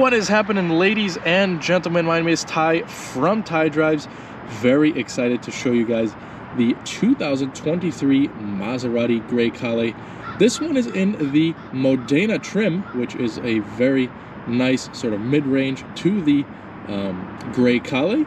What is happening, ladies and gentlemen? My name is Ty from Ty Drives. Very excited to show you guys the 2023 Maserati Grecale. This one is in the Modena trim, which is a very nice sort of mid-range to the Grecale.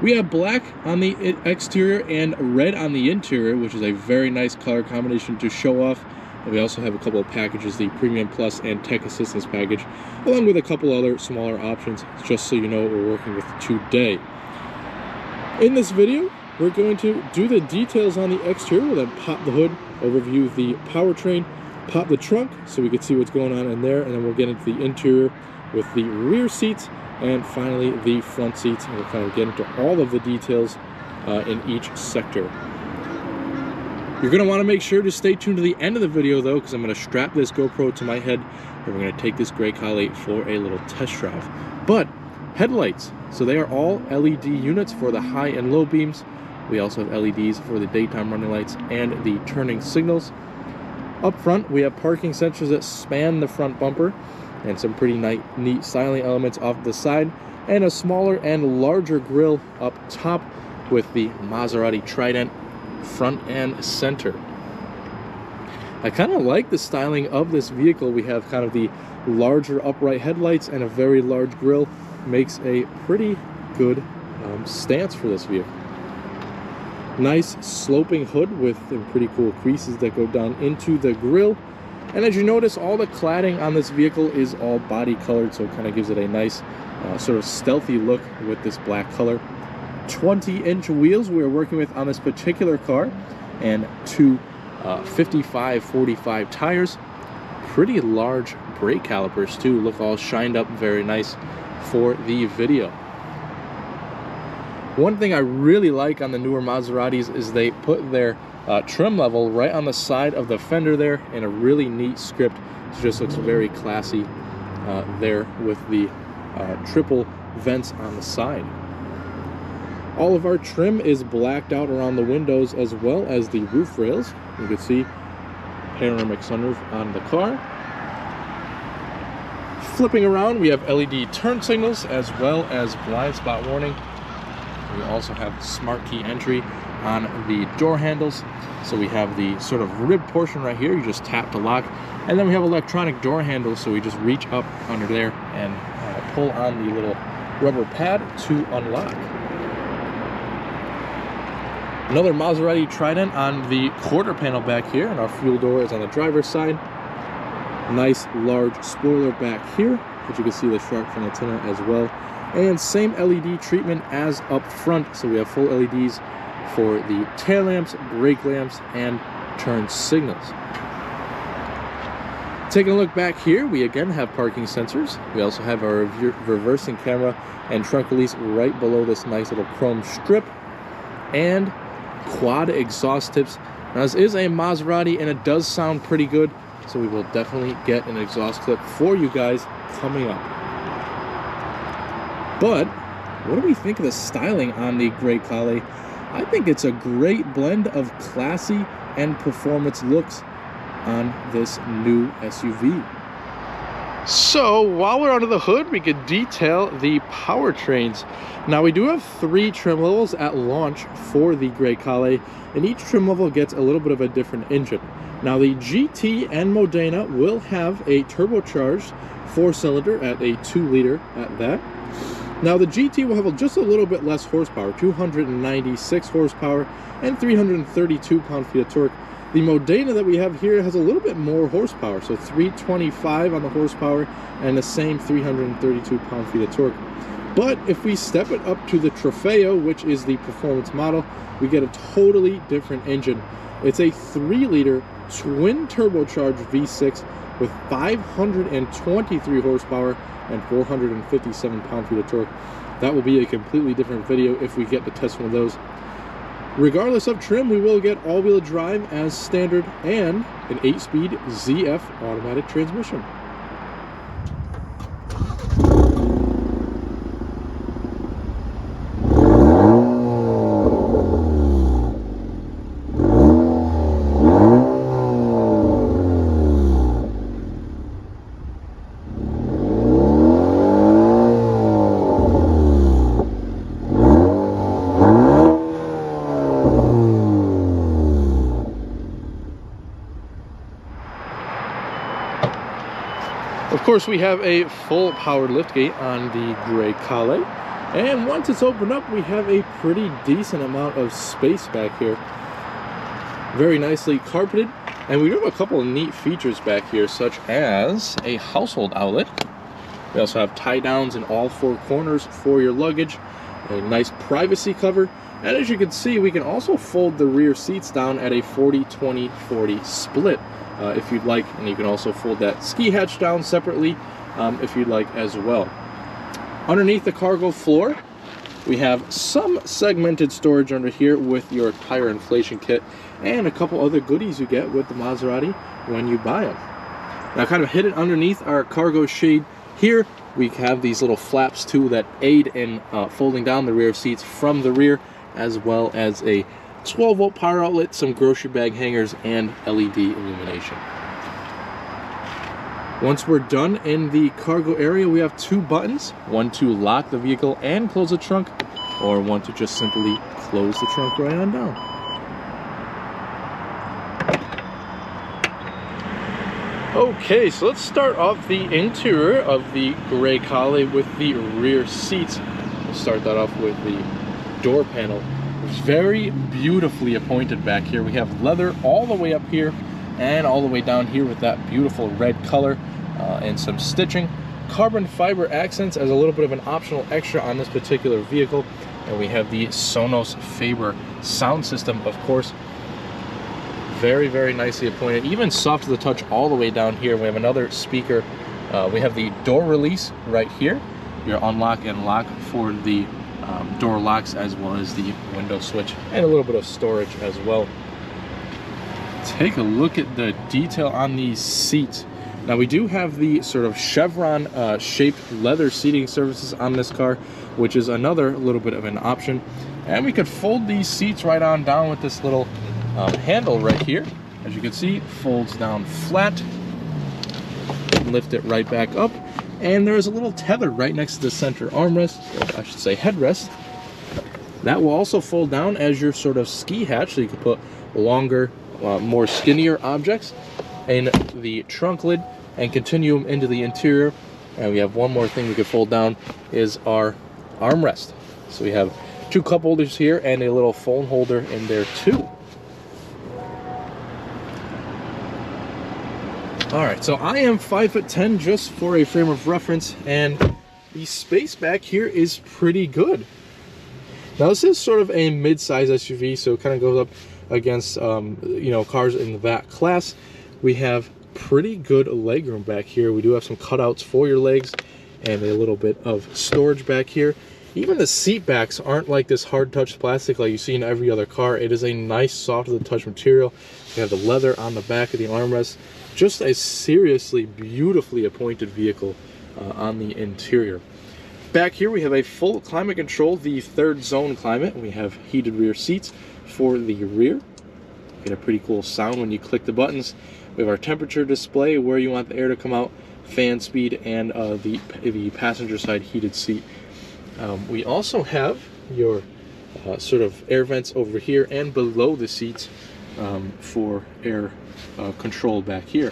We have black on the exterior and red on the interior, which is a very nice color combination to show off. And we also have a couple of packages, the Premium Plus and Tech Assistance package, along with a couple other smaller options, just so you know what we're working with today. In this video, we're going to do the details on the exterior. We'll then pop the hood, overview the powertrain, pop the trunk so we can see what's going on in there, and then we'll get into the interior with the rear seats, and finally the front seats, and we'll kind of get into all of the details in each sector. You're going to want to make sure to stay tuned to the end of the video though, because I'm going to strap this GoPro to my head and we're going to take this Grecale for a little test drive. But headlights, so they are all LED units for the high and low beams. We also have LEDs for the daytime running lights and the turning signals. Up front, we have parking sensors that span the front bumper and some pretty neat styling elements off the side, and a smaller and larger grille up top with the Maserati Trident front and center. I kind of like the styling of this vehicle. We have kind of the larger upright headlights and a very large grille. Makes a pretty good stance for this vehicle. Nice sloping hood with some pretty cool creases that go down into the grille. And as you notice, all the cladding on this vehicle is all body colored, so it kind of gives it a nice sort of stealthy look with this black color. 20-inch wheels we're working with on this particular car, and two 55/45 tires. Pretty large brake calipers too, look all shined up, very nice for the video. One thing I really like on the newer Maseratis is they put their trim level right on the side of the fender there in a really neat script. It just looks very classy there with the triple vents on the side. All of our trim is blacked out around the windows as well as the roof rails. You can see panoramic sunroof on the car. Flipping around, we have LED turn signals as well as blind spot warning. We also have smart key entry on the door handles. So we have the sort of rib portion right here, you just tap to lock. And then we have electronic door handles, so we just reach up under there and pull on the little rubber pad to unlock. Another Maserati Trident on the quarter panel back here, and our fuel door is on the driver's side. Nice large spoiler back here, but you can see the shark fin antenna as well. And same LED treatment as up front, so we have full LEDs for the tail lamps, brake lamps, and turn signals. Taking a look back here, we again have parking sensors. We also have our reversing camera and trunk release right below this nice little chrome strip, and quad exhaust tips. Now this is a Maserati and it does sound pretty good, so we will definitely get an exhaust clip for you guys coming up. But what do we think of the styling on the Grecale? I think it's a great blend of classy and performance looks on this new SUV. So while we're under the hood, we could detail the powertrains. Now we do have 3 trim levels at launch for the Grecale, and each trim level gets a little bit of a different engine. Now the GT and Modena will have a turbocharged 4-cylinder at a 2-liter at that. Now the GT will have just a little bit less horsepower, 296 horsepower and 332 pound-feet of torque. The Modena that we have here has a little bit more horsepower, so 325 on the horsepower and the same 332 pound-feet of torque. But if we step it up to the Trofeo, which is the performance model, we get a totally different engine. It's a 3-liter twin turbocharged V6 with 523 horsepower and 457 pound-feet of torque. That will be a completely different video if we get to test one of those. Regardless of trim, we will get all-wheel drive as standard and an 8-speed ZF automatic transmission. course, we have a full powered liftgate on the Grecale. And once it's opened up, we have a pretty decent amount of space back here. Very nicely carpeted. And we do have a couple of neat features back here, such as a household outlet. We also have tie downs in all four corners for your luggage. A nice privacy cover. And as you can see, we can also fold the rear seats down at a 40-20-40 split if you'd like. And you can also fold that ski hatch down separately if you'd like as well. Underneath the cargo floor, we have some segmented storage under here with your tire inflation kit and a couple other goodies you get with the Maserati when you buy them. Now, kind of hidden underneath our cargo shade here, we have these little flaps too that aid in folding down the rear seats from the rear, as well as a 12-volt power outlet, some grocery bag hangers, and LED illumination. Once we're done in the cargo area, we have two buttons, one to lock the vehicle and close the trunk, or one to just simply close the trunk right on down. Okay, so let's start off the interior of the Grecale with the rear seats. We'll start that off with the door panel. It's very beautifully appointed back here. We have leather all the way up here and all the way down here with that beautiful red color and some stitching. Carbon fiber accents as a little bit of an optional extra on this particular vehicle. And we have the Sonos Faber sound system, of course. Very, very nicely appointed. Even soft to the touch all the way down here. We have another speaker. We have the door release right here. Your unlock and lock for the door locks, as well as the window switch, and a little bit of storage as well. Take a look at the detail on these seats. Now, we do have the sort of chevron shaped leather seating surfaces on this car, which is another little bit of an option. And we could fold these seats right on down with this little handle right here. As you can see, folds down flat, lift it right back up, and there is a little tether right next to the center armrest, or I should say headrest. That will also fold down as your sort of ski hatch, so you can put longer, more skinnier objects in the trunk lid and continue them into the interior. And we have one more thing we could fold down, is our armrest. So we have two cup holders here and a little phone holder in there too. All right, so I am 5'10", just for a frame of reference, and the space back here is pretty good. Now, this is sort of a mid-size SUV, so it kind of goes up against you know, cars in that class. We have pretty good legroom back here. We do have some cutouts for your legs and a little bit of storage back here. Even the seat backs aren't like this hard touch plastic like you see in every other car. It is a nice soft to the touch material. We have the leather on the back of the armrest. Just a seriously beautifully appointed vehicle on the interior. Back here we have a full climate control, the third zone climate. We have heated rear seats for the rear. Get a pretty cool sound when you click the buttons. We have our temperature display, where you want the air to come out, fan speed, and the passenger side heated seat. We also have your sort of air vents over here and below the seats for air control back here.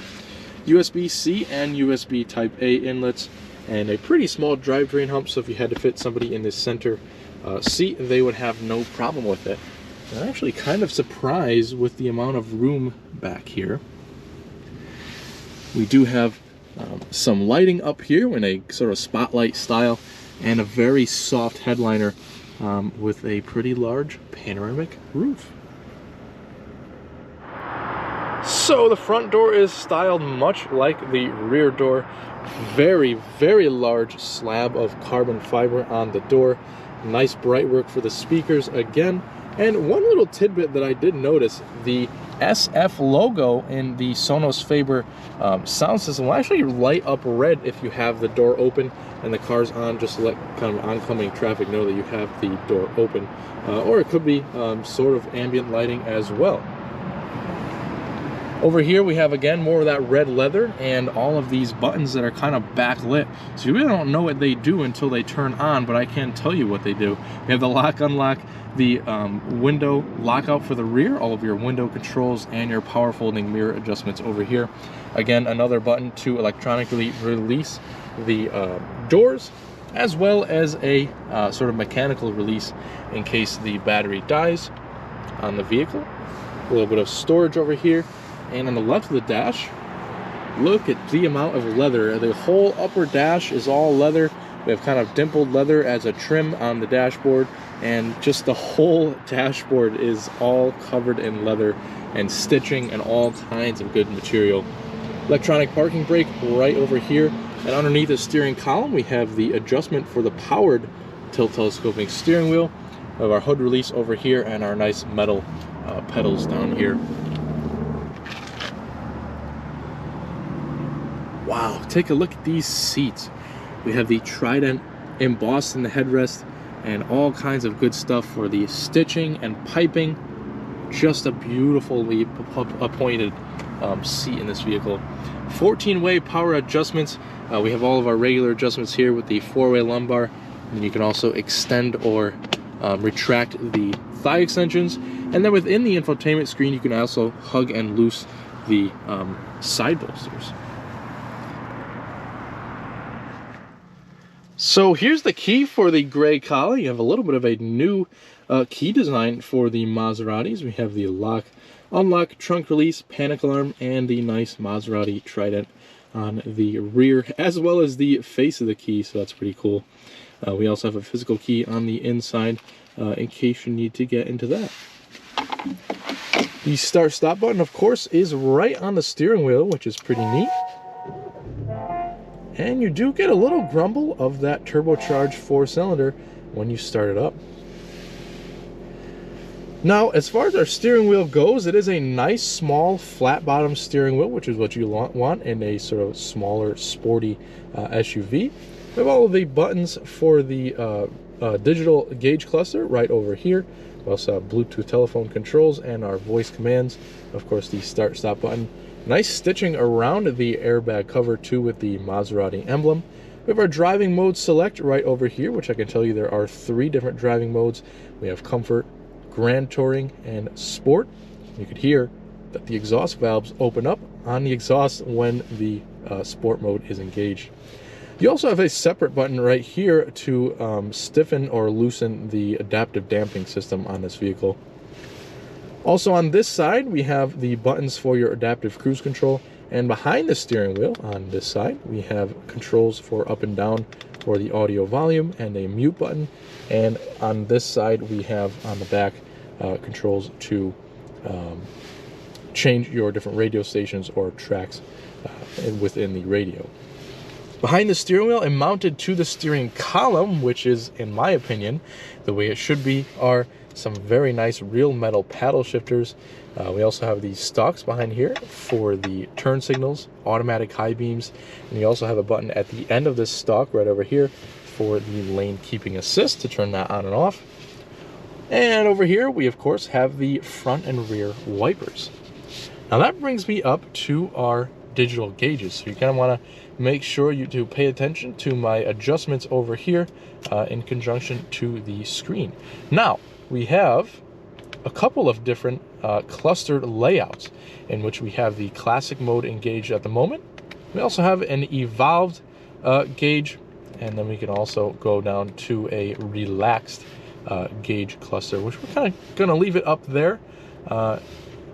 USB-C and USB Type-A inlets, and a pretty small drivetrain hump, so if you had to fit somebody in this center seat, they would have no problem with it. I'm actually kind of surprised with the amount of room back here. We do have some lighting up here in a sort of spotlight style, and a very soft headliner with a pretty large panoramic roof. So the front door is styled much like the rear door. Very, very large slab of carbon fiber on the door. Nice bright work for the speakers again. And one little tidbit that I did notice, the SF logo in the Sonos Faber sound system will actually light up red if you have the door open and the car's on, just to let kind of oncoming traffic know that you have the door open. Or it could be sort of ambient lighting as well. Over here we have again more of that red leather and all of these buttons that are kind of backlit. So you really don't know what they do until they turn on, but I can tell you what they do. We have the lock unlock, the window lockout for the rear, all of your window controls and your power folding mirror adjustments over here. Again, another button to electronically release the doors, as well as a sort of mechanical release in case the battery dies on the vehicle. A little bit of storage over here. And on the left of the dash, look at the amount of leather. The whole upper dash is all leather. We have kind of dimpled leather as a trim on the dashboard, and just the whole dashboard is all covered in leather and stitching and all kinds of good material. Electronic parking brake right over here, and underneath the steering column we have the adjustment for the powered tilt telescoping steering wheel. We have our hood release over here and our nice metal pedals down here. Wow, take a look at these seats. We have the Trident embossed in the headrest and all kinds of good stuff for the stitching and piping. Just a beautifully appointed seat in this vehicle. 14-way power adjustments. We have all of our regular adjustments here with the 4-way lumbar, and you can also extend or retract the thigh extensions. And then within the infotainment screen, you can also hug and loose the side bolsters. So here's the key for the Grecale. You have a little bit of a new key design for the Maseratis. We have the lock, unlock, trunk release, panic alarm, and the nice Maserati Trident on the rear, as well as the face of the key, so that's pretty cool. We also have a physical key on the inside in case you need to get into that. The start-stop button, of course, is right on the steering wheel, which is pretty neat. And you do get a little grumble of that turbocharged 4-cylinder when you start it up. Now, as far as our steering wheel goes, it is a nice, small, flat-bottom steering wheel, which is what you want in a sort of smaller, sporty SUV. We have all of the buttons for the digital gauge cluster right over here. We also have Bluetooth telephone controls and our voice commands. Of course, the start-stop button. Nice stitching around the airbag cover too with the Maserati emblem. We have our driving mode select right over here, which I can tell you there are 3 different driving modes. We have comfort, grand touring, and sport. You could hear that the exhaust valves open up on the exhaust when the sport mode is engaged. You also have a separate button right here to stiffen or loosen the adaptive damping system on this vehicle. Also on this side, we have the buttons for your adaptive cruise control, and behind the steering wheel on this side, we have controls for up and down for the audio volume and a mute button. And on this side, we have on the back controls to change your different radio stations or tracks within the radio. Behind the steering wheel and mounted to the steering column, which is, in my opinion, the way it should be, are some very nice real metal paddle shifters. We also have these stalks behind here for the turn signals, automatic high beams, and you also have a button at the end of this stalk right over here for the lane keeping assist to turn that on and off. And over here we of course have the front and rear wipers. Now that brings me up to our digital gauges, so you kind of want to make sure you do pay attention to my adjustments over here in conjunction to the screen. Now we have a couple of different clustered layouts in which we have the classic mode engaged at the moment. We also have an evolved gauge, and then we can also go down to a relaxed gauge cluster, which we're kind of going to leave it up there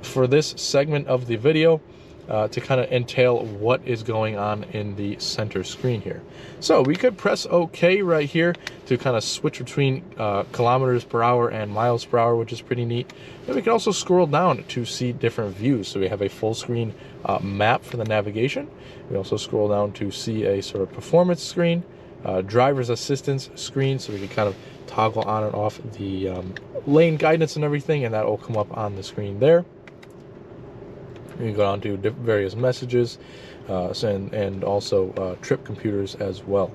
for this segment of the video to kind of entail what is going on in the center screen here. So we could press OK right here to kind of switch between kilometers per hour and miles per hour, which is pretty neat. Then we can also scroll down to see different views. So we have a full screen map for the navigation. We also scroll down to see a sort of performance screen, driver's assistance screen, so we can kind of toggle on and off the lane guidance and everything, and that will come up on the screen there. You can go down to various messages and also trip computers as well.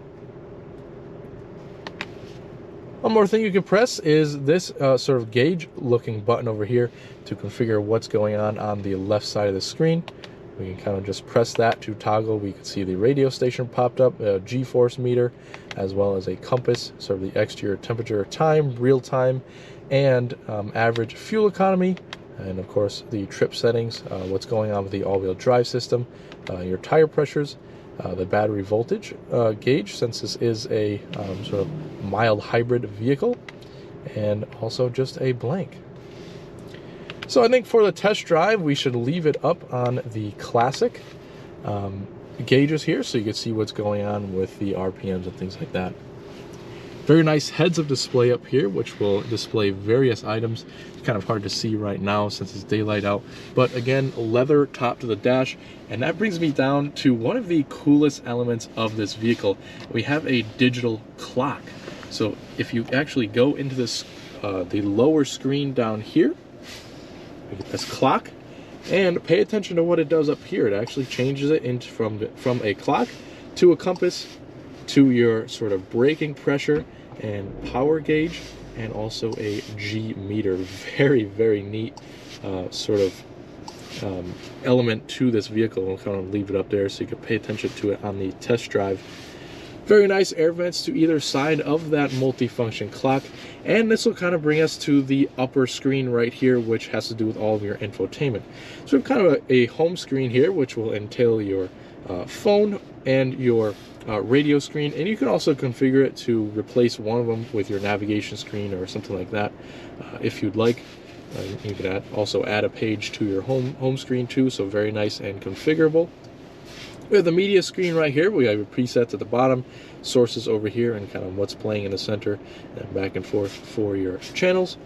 One more thing you can press is this sort of gauge looking button over here to configure what's going on the left side of the screen. We can kind of just press that to toggle. We can see the radio station popped up, a G-force meter, as well as a compass, sort of the exterior temperature, time, real time, and average fuel economy, and of course the trip settings, what's going on with the all-wheel drive system, your tire pressures, the battery voltage gauge, since this is a sort of mild hybrid vehicle, and also just a blank. So I think for the test drive, we should leave it up on the classic gauges here, so you can see what's going on with the RPMs and things like that. Very nice heads-up display up here, which will display various items. It's kind of hard to see right now since it's daylight out, but again, leather top to the dash. And that brings me down to one of the coolest elements of this vehicle. We have a digital clock. So if you actually go into this, the lower screen down here, we get this clock, and pay attention to what it does up here. It actually changes it into from a clock to a compass, to your sort of braking pressure and power gauge, and also a G meter. Very, very neat sort of element to this vehicle. I'll kind of leave it up there so you can pay attention to it on the test drive. Very nice air vents to either side of that multifunction clock. And this will kind of bring us to the upper screen right here, which has to do with all of your infotainment. So we have kind of a home screen here, which will entail your phone and your radio screen, and you can also configure it to replace one of them with your navigation screen or something like that if you'd like. You can also add a page to your home screen too, so very nice and configurable. We have the media screen right here. We have your presets at the bottom, sources over here, and kind of what's playing in the center, and back and forth for your channels.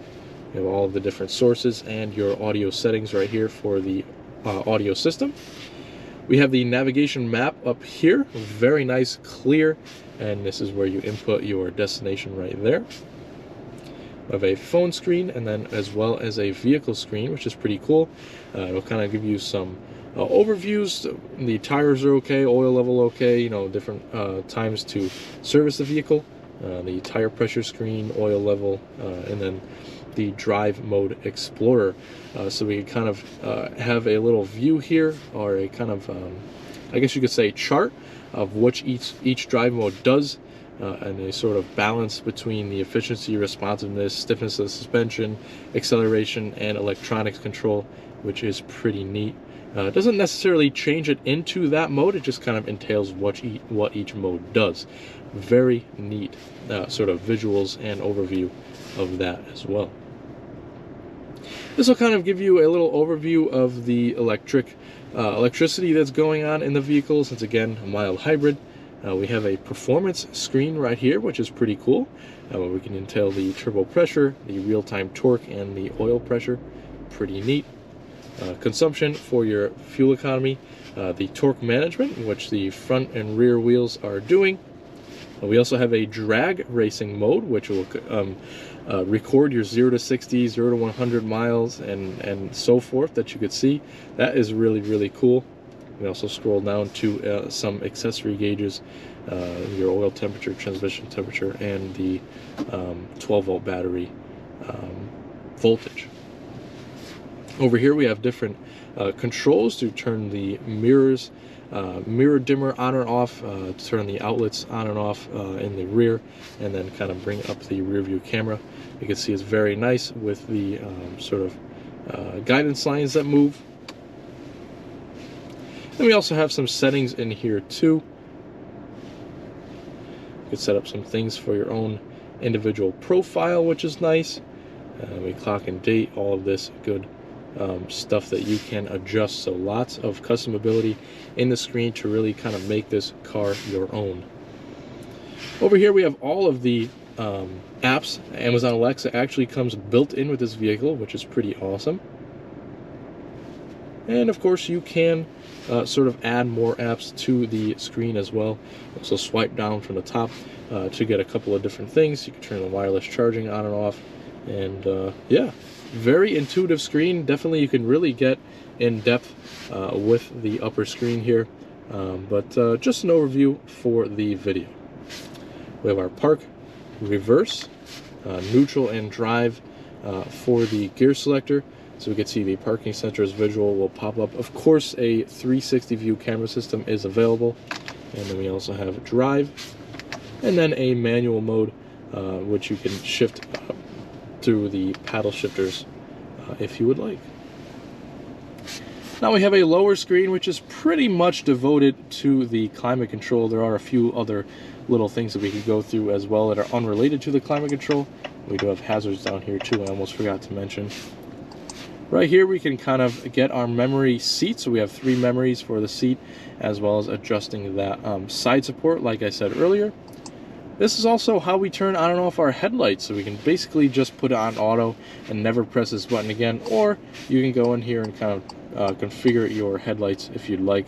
You have all of the different sources and your audio settings right here for the audio system. We have the navigation map up here, very nice, clear, and this is where you input your destination right there. We have a phone screen, and then as well as a vehicle screen, which is pretty cool. It'll kind of give you some overviews. The tires are okay, oil level okay, you know, different times to service the vehicle. The tire pressure screen, oil level, and then the drive mode explorer. So we can kind of have a little view here, or a kind of I guess you could say chart of which each drive mode does, and a sort of balance between the efficiency, responsiveness, stiffness of the suspension, acceleration, and electronics control, which is pretty neat. It doesn't necessarily change it into that mode, it just kind of entails what each mode does. Very neat sort of visuals and overview of that as well. This will kind of give you a little overview of the electricity that's going on in the vehicle, since again, a mild hybrid. We have a performance screen right here, which is pretty cool, where we can entail the turbo pressure, the real-time torque, and the oil pressure. Pretty neat. Consumption for your fuel economy, the torque management, which the front and rear wheels are doing. We also have a drag racing mode, which will record your 0 to 60, 0 to 100 miles, and so forth that you could see. That is really, really cool. We also scroll down to some accessory gauges, your oil temperature, transmission temperature, and the 12-volt battery voltage. Over here we have different controls to turn the mirrors, mirror dimmer on or off, turn the outlets on and off in the rear, and then kind of bring up the rear view camera. You can see it's very nice with the sort of guidance lines that move. Then we also have some settings in here too. You can set up some things for your own individual profile, which is nice. We clock and date, all of this good stuff that you can adjust. So lots of customability in the screen to really kind of make this car your own. Over here we have all of the apps. Amazon Alexa actually comes built in with this vehicle, which is pretty awesome. And of course you can sort of add more apps to the screen as well. Also swipe down from the top to get a couple of different things. You can turn the wireless charging on and off, and yeah, very intuitive screen. Definitely you can really get in depth with the upper screen here, but just an overview for the video. We have our park, reverse, neutral and drive for the gear selector. So we can see the parking sensors visual will pop up. Of course, a 360 view camera system is available. And then we also have drive, and then a manual mode, which you can shift through the paddle shifters if you would like. Now we have a lower screen, which is pretty much devoted to the climate control. There are a few other little things that we could go through as well that are unrelated to the climate control. We do have hazards down here too, I almost forgot to mention. Right here we can kind of get our memory seat, so we have 3 memories for the seat, as well as adjusting that side support like I said earlier. This is also how we turn on and off our headlights, so we can basically just put it on auto and never press this button again, or you can go in here and kind of configure your headlights if you'd like.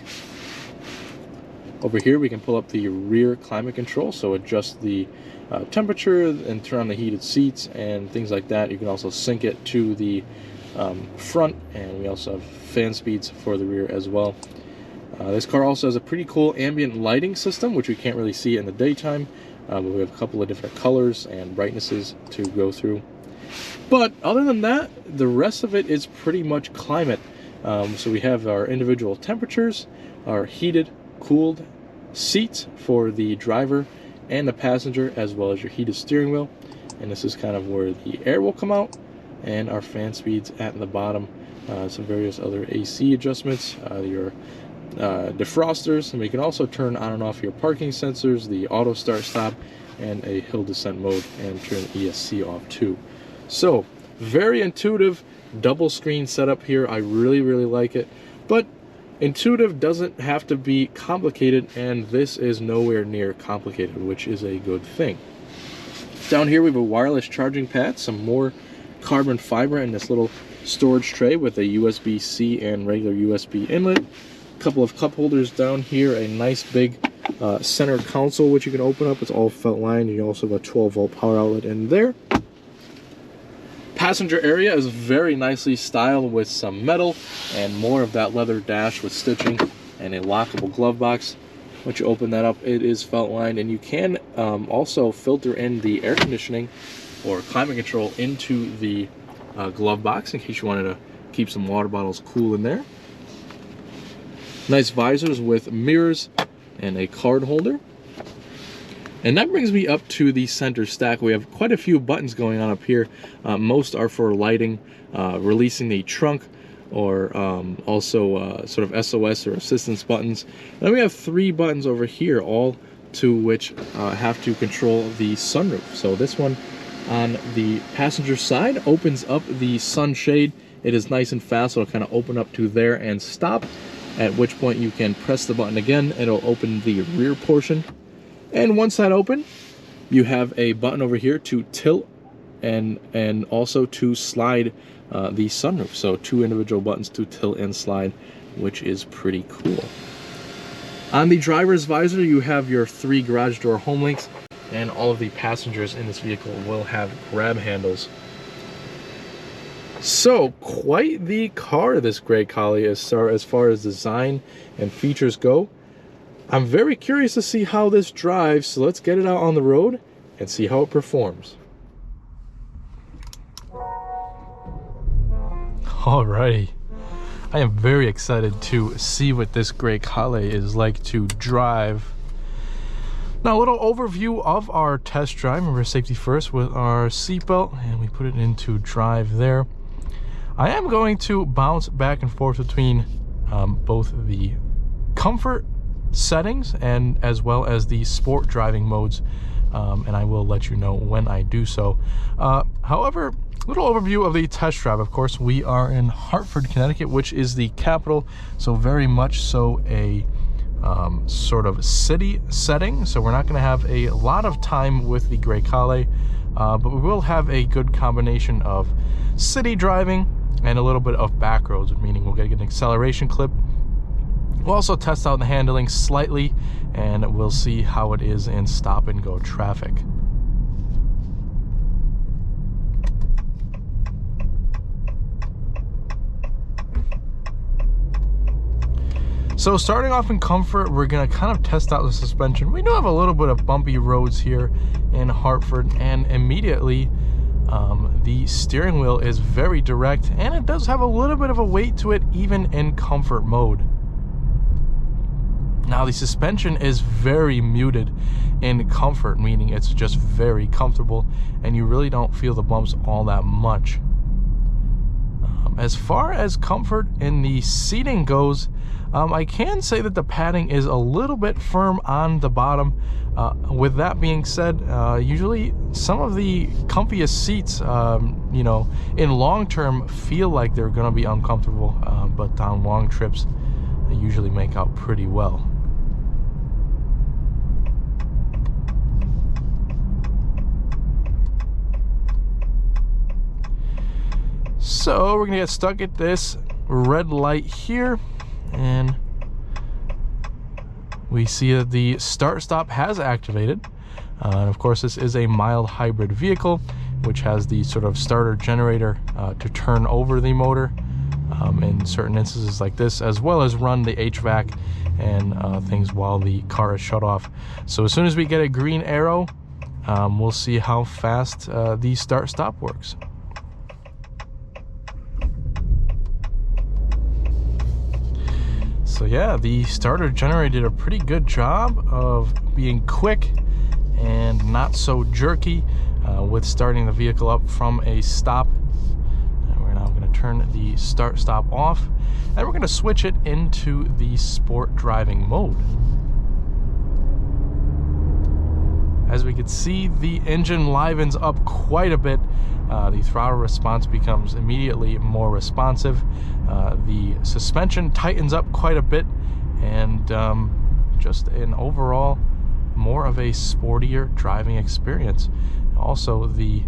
Over here we can pull up the rear climate control, so adjust the temperature and turn on the heated seats and things like that. You can also sync it to the front, and we also have fan speeds for the rear as well. This car also has a pretty cool ambient lighting system, which we can't really see in the daytime, but we have a couple of different colors and brightnesses to go through. But other than that, the rest of it is pretty much climate. So we have our individual temperatures, our heated, cooled seats for the driver and the passenger, as well as your heated steering wheel. And this is kind of where the air will come out, and our fan speeds at the bottom. Some various other AC adjustments, your defrosters, and we can also turn on and off your parking sensors, the auto start stop, and a hill descent mode, and turn ESC off too. So very intuitive double screen setup here. I really like it, but intuitive doesn't have to be complicated, and this is nowhere near complicated, which is a good thing. Down here we have a wireless charging pad, some more carbon fiber in this little storage tray with a USB-C and regular USB inlet. A couple of cup holders down here, a nice big center console which you can open up. It's all felt lined. You also have a 12-volt power outlet in there. Passenger area is very nicely styled with some metal and more of that leather dash with stitching and a lockable glove box. Once you open that up, it is felt lined, and you can also filter in the air conditioning or climate control into the glove box in case you wanted to keep some water bottles cool in there. Nice visors with mirrors and a card holder. And that brings me up to the center stack. We have quite a few buttons going on up here. Most are for lighting, releasing the trunk, or also sort of SOS or assistance buttons. And then we have 3 buttons over here, all to which have to control the sunroof. So this one on the passenger side opens up the sunshade. It is nice and fast, so it'll kind of open up to there and stop, at which point you can press the button again. It'll open the rear portion. And once that open, you have a button over here to tilt and also to slide the sunroof. So 2 individual buttons to tilt and slide, which is pretty cool. On the driver's visor, you have your 3 garage door home links, and all of the passengers in this vehicle will have grab handles. So quite the car, this Grecale, as far as design and features go. I'm very curious to see how this drives, so let's get it out on the road and see how it performs. Alrighty, I am very excited to see what this Grecale is like to drive. Now, a little overview of our test drive. Remember, safety first with our seatbelt, and we put it into drive there. I am going to bounce back and forth between both the comfort settings and as well as the sport driving modes, and I will let you know when I do so. However, little overview of the test drive. Of course, we are in Hartford, Connecticut, which is the capital, so very much so a sort of city setting. So we're not going to have a lot of time with the Grecale, but we will have a good combination of city driving and a little bit of back roads, meaning we'll get an acceleration clip. We'll also test out the handling slightly, and we'll see how it is in stop and go traffic. So starting off in comfort, we're gonna kind of test out the suspension. We do have a little bit of bumpy roads here in Hartford, and immediately The steering wheel is very direct, and it does have a little bit of a weight to it even in comfort mode. Now the suspension is very muted in comfort, meaning it's just very comfortable and you really don't feel the bumps all that much. As far as comfort in the seating goes, I can say that the padding is a little bit firm on the bottom. With that being said, usually some of the comfiest seats, you know, in long term feel like they're going to be uncomfortable, but on long trips they usually make out pretty well. So we're gonna get stuck at this red light here, and we see that the start stop has activated. And of course, this is a mild hybrid vehicle, which has the sort of starter generator to turn over the motor in certain instances like this, as well as run the HVAC and things while the car is shut off. So as soon as we get a green arrow, we'll see how fast the start stop works. So yeah, the starter generator did a pretty good job of being quick and not so jerky with starting the vehicle up from a stop. And we're now going to turn the start stop off, and we're going to switch it into the sport driving mode. As we can see, the engine livens up quite a bit. The throttle response becomes immediately more responsive. The suspension tightens up quite a bit, and just an overall more of a sportier driving experience. Also, the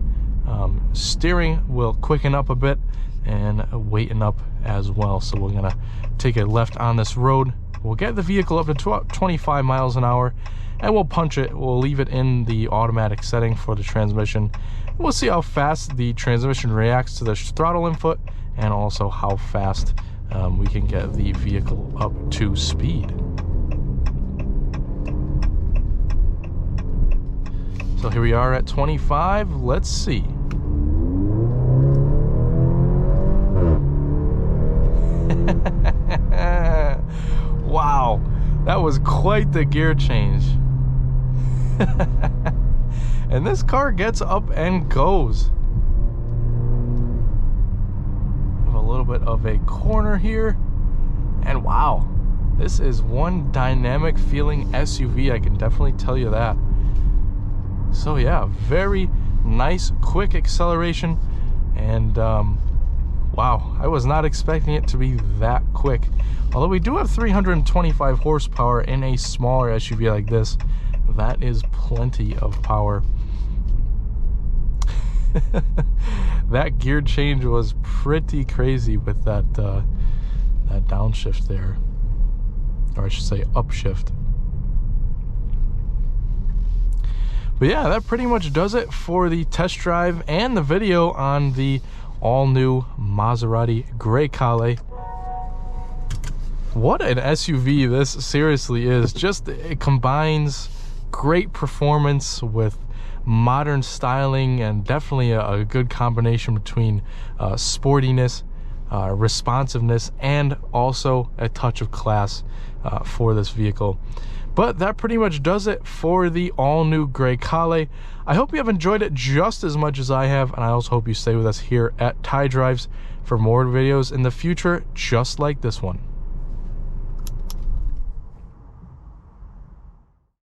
steering will quicken up a bit and weighten up as well. So we're gonna take a left on this road. We'll get the vehicle up to 25 miles an hour, and we'll punch it. We'll leave it in the automatic setting for the transmission. We'll see how fast the transmission reacts to the throttle input, and also how fast we can get the vehicle up to speed. So here we are at 25. Let's see. Wow, that was quite the gear change. And this car gets up and goes. Have a little bit of a corner here, and wow, this is one dynamic feeling SUV, I can definitely tell you that. So yeah, very nice quick acceleration, and wow, I was not expecting it to be that quick. Although we do have 325 horsepower in a smaller SUV like this, that is plenty of power. That gear change was pretty crazy with that that downshift there, or I should say upshift. But yeah, that pretty much does it for the test drive and the video on the all-new Maserati Grecale. What an SUV this seriously is. Just, it combines great performance with modern styling, and definitely a good combination between sportiness, responsiveness, and also a touch of class for this vehicle. But that pretty much does it for the all-new Grecale. I hope you have enjoyed it just as much as I have, and I also hope you stay with us here at Tide Drives for more videos in the future just like this one.